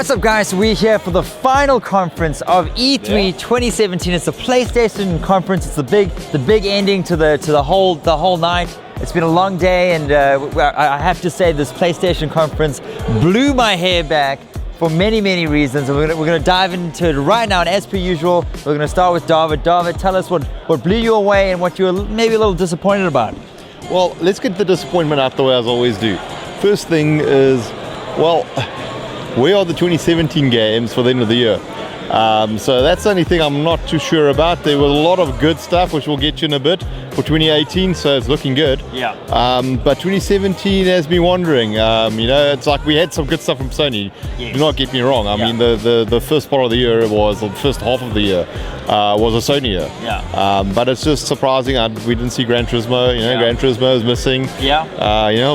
What's up, guys? We're here for the final conference of E3 2017. It's the PlayStation conference. It's the big ending to the whole night. It's been a long day, and I have to say this PlayStation conference blew my hair back for many reasons. And we're gonna dive into it right now. And as per usual, we're gonna start with David. David, tell us what blew you away and what you were maybe a little disappointed about. Well, let's get the disappointment out the way as I always do. First thing is, well, where are the 2017 games for the end of the year? So that's the only thing I'm not too sure about. There was a lot of good stuff, which we'll get to in a bit, for 2018, so it's looking good. Yeah. But 2017 has me wondering. It's like we had some good stuff from Sony. Yes. Do not get me wrong. I mean, the first part of the year the first half of the year was a Sony year. Yeah. But it's just surprising. We didn't see Gran Turismo. Gran Turismo is missing. Yeah.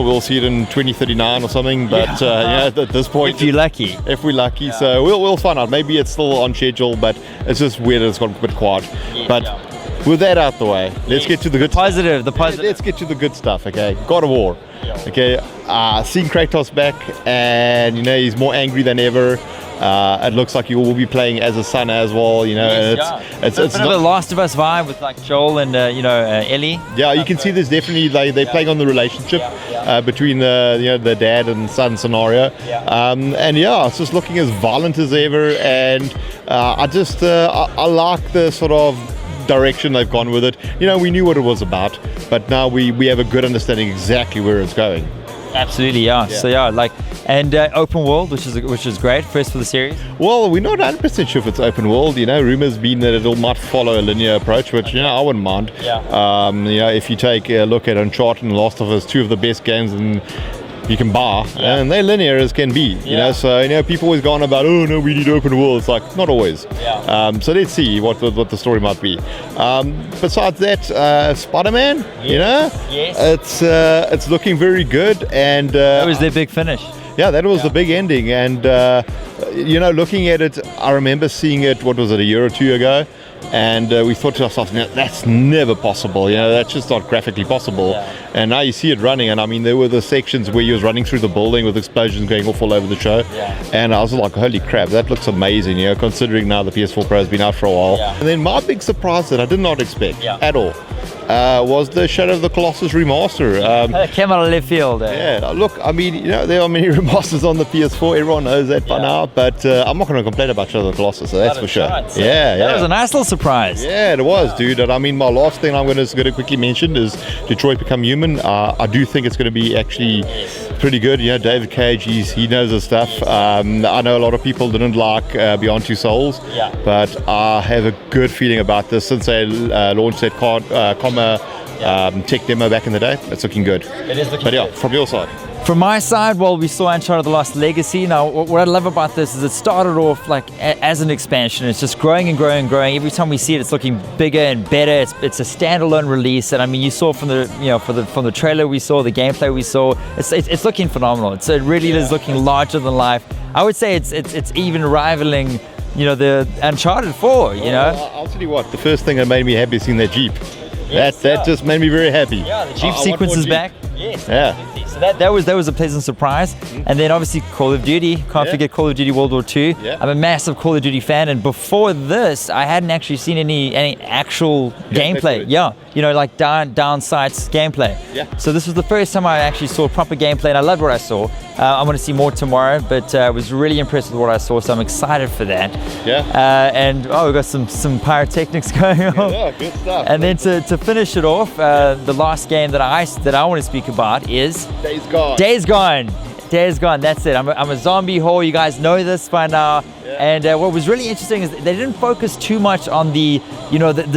We'll see it in 2039 or something. But at this point, if you're lucky. If we're lucky, so we'll find out. Maybe it's still on schedule, but it's just weird. It's got a bit quiet. With that out the way, let's get to the good positive. Let's get to the good stuff, okay? God of War. Yeah. Okay, seeing Kratos back, and he's more angry than ever. It looks like he will be playing as a son as well, It's a bit of a Last of Us vibe with like Joel and Ellie. Yeah, you can see there's definitely they're playing on the relationship between the dad and son scenario. It's just looking as violent as ever, and I like the sort of direction they've gone with it. We knew what it was about, but now we have a good understanding exactly where it's going. Absolutely, yeah. So open world, which is great. First for the series. Well, we're not 100% sure if it's open world. Rumors been that it might follow a linear approach, which I wouldn't mind. Yeah. If you take a look at Uncharted and Last of Us, two of the best games you can buy, and they're linear as can be. So people always gone about, oh no, we need open world. It's like not always. So let's see what the story might be. Besides that, Spider-Man, yes, it's looking very good, and that was their big finish. Yeah, that was the big ending, and looking at it, I remember seeing it. What was it, a year or two ago? And we thought to ourselves, that's never possible. That's just not graphically possible. And now you see it running, and I mean, there were the sections where he was running through the building with explosions going off all over the show. And I was like, holy crap, that looks amazing. Considering now the PS4 Pro has been out for a while. And then my big surprise that I did not expect at all was the Shadow of the Colossus remaster. It came out of left field. Look, I mean, there are many remasters on the PS4. Everyone knows that by now. But I'm not going to complain about Shadow of the Colossus. So that's for sure. That was a nice little surprise. Yeah, it was, dude. And I mean, my last thing I'm going to quickly mention is Detroit Become Human. I do think it's going to be actually pretty good. David Cage, he knows his stuff. I know a lot of people didn't like Beyond Two Souls, but I have a good feeling about this since they launched that tech demo back in the day. It's looking good. It is looking good. From your side. From my side, well, we saw Uncharted: The Lost Legacy. Now, what I love about this is it started off like as an expansion. It's just growing and growing and growing. Every time we see it, it's looking bigger and better. It's a standalone release, and I mean, you saw from the trailer we saw, the gameplay we saw. It's looking phenomenal. It really is looking larger than life. I would say it's even rivaling, the Uncharted 4. I'll tell you what. The first thing that made me happy is seeing that Jeep. That just made me very happy. Yeah, the Jeep sequence is back. Yes. Yeah. So that was a pleasant surprise. And then obviously Call of Duty. Can't forget Call of Duty World War II. I'm a massive Call of Duty fan, and before this, I hadn't actually seen any actual gameplay. Like down sights gameplay. So this was the first time I actually saw proper gameplay, and I loved what I saw. I want to see more tomorrow, but I was really impressed with what I saw, so I'm excited for that. And we've got some pyrotechnics going on. Yeah, good stuff. And then to finish it off, the last game that I want to speak about is Days Gone. That's it. I'm a zombie whore. You guys know this by now. And what was really interesting is they didn't focus too much on the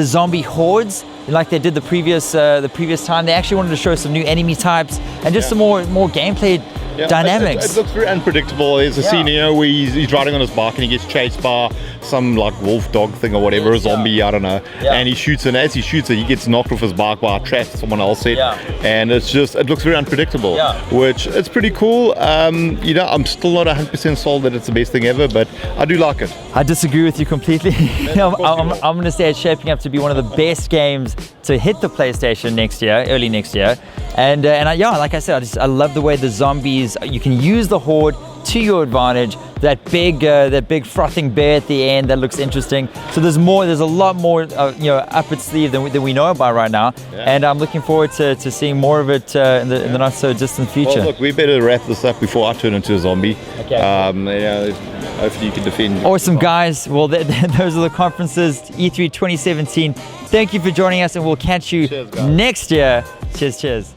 zombie hordes like they did the previous time. They actually wanted to show some new enemy types and just some more gameplay dynamics. It looks very unpredictable. There's a scene where he's riding on his bike and he gets chased by some like wolf dog thing or whatever, a zombie, I don't know. And he shoots, and as he shoots it, he gets knocked off his bike by a trap someone else said. And it looks very unpredictable, which it's pretty cool. I'm still not 100% sold that it's the best thing ever, but I do like it. I disagree with you completely. I'm going to say it's shaping up to be one of the best games to hit the PlayStation early next year. And like I said, I love the way the zombies, you can use the horde to your advantage. That big frothing bear at the end that looks interesting. So there's a lot more up its sleeve than we know about right now. Yeah. And I'm looking forward to seeing more of it in the not so distant future. Well, look, we better wrap this up before I turn into a zombie. Okay. Hopefully you can defend. Awesome, guys. Well, those are the conferences, E3 2017. Thank you for joining us, and we'll catch you next year. Cheers.